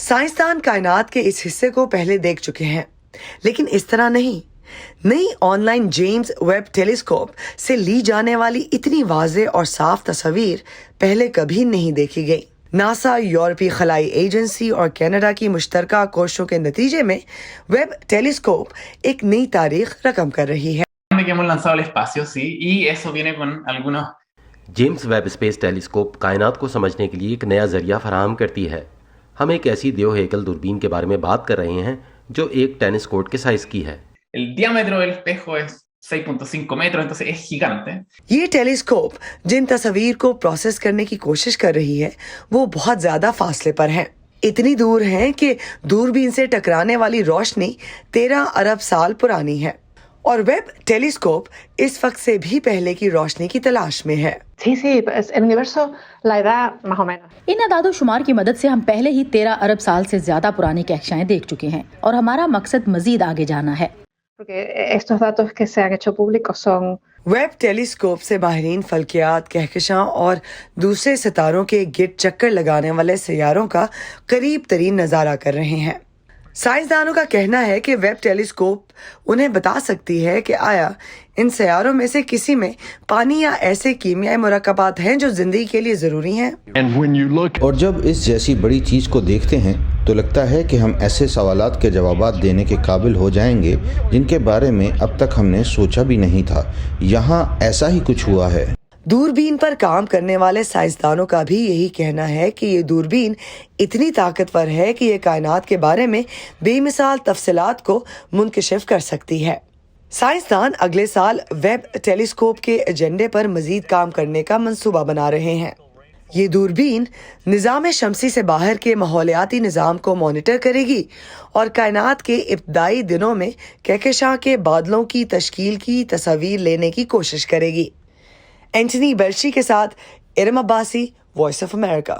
سائنسدان کائنات کے اس حصے کو پہلے دیکھ چکے ہیں، لیکن اس طرح نہیں۔ نئی on line James Webb telescope سے لی جانے والی اتنی واضح اور صاف تصاویر پہلے کبھی نہیں دیکھی گئی۔ ناسا، یورپی خلائی ایجنسی اور کینیڈا کی مشترکہ کوششوں کے نتیجے میں ویب ٹیلیسکوپ ایک نئی تاریخ رقم کر رہی ہے۔ que hemos lanzado al espacio, sí, y eso viene con algunos. James Webb space telescope کائنات کو سمجھنے کے لیے ایک نیا ذریعہ فراہم کرتی ہے۔ ہم ایک ایسی دیو ہیکل دوربین کے بارے میں بات کر رہے ہیں جو ایک ٹینس کورٹ کے سائز کی ہے۔ El diámetro del espejo es 6.5 metros, entonces es gigante. یہ ٹیلیسکوپ جن تصاویر کو پروسیس کرنے کی کوشش کر رہی ہے وہ بہت زیادہ فاصلے پر ہیں، اتنی دور ہیں کہ دوربین سے ٹکرانے والی روشنی 13 ارب سال پرانی ہے، اور ویب ٹیلیسکوپ اس وقت سے بھی پہلے کی روشنی کی تلاش میں ہے۔ Sí, pues el universo, la edad más o menos. ان اعداد و شمار کی مدد سے ہم پہلے ہی 13 ارب سال سے زیادہ پرانی کہکشائیں دیکھ چکے ہیں، اور ہمارا مقصد مزید آگے جانا ہے۔ Porque estos datos que se han hecho públicos son web telescope سے ماہرین فلکیات، کہکشاں اور دوسرے ستاروں کے گرد چکر لگانے والے سیاروں کا قریب ترین نظارہ کر رہے ہیں۔ سائنسدانوں کا کہنا ہے کہ ویب ٹیلیسکوپ انہیں بتا سکتی ہے کہ آیا ان سیاروں میں سے کسی میں پانی یا ایسے کیمیائی مرکبات ہیں جو زندگی کے لیے ضروری ہیں۔ اور جب اس جیسی بڑی چیز کو دیکھتے ہیں تو لگتا ہے کہ ہم ایسے سوالات کے جوابات دینے کے قابل ہو جائیں گے جن کے بارے میں اب تک ہم نے سوچا بھی نہیں تھا۔ یہاں ایسا ہی کچھ ہوا ہے۔ دوربین پر کام کرنے والے سائنسدانوں کا بھی یہی کہنا ہے کہ یہ دوربین اتنی طاقتور ہے کہ یہ کائنات کے بارے میں بے مثال تفصیلات کو منکشف کر سکتی ہے۔ سائنسدان اگلے سال ویب ٹیلیسکوپ کے ایجنڈے پر مزید کام کرنے کا منصوبہ بنا رہے ہیں۔ یہ دوربین نظام شمسی سے باہر کے ماحولیاتی نظام کو مانیٹر کرے گی اور کائنات کے ابتدائی دنوں میں کہکشاں کے بادلوں کی تشکیل کی تصاویر لینے کی کوشش کرے گی۔ اینٹنی بیلشی کے ساتھ Iram Abbasi, Voice of America.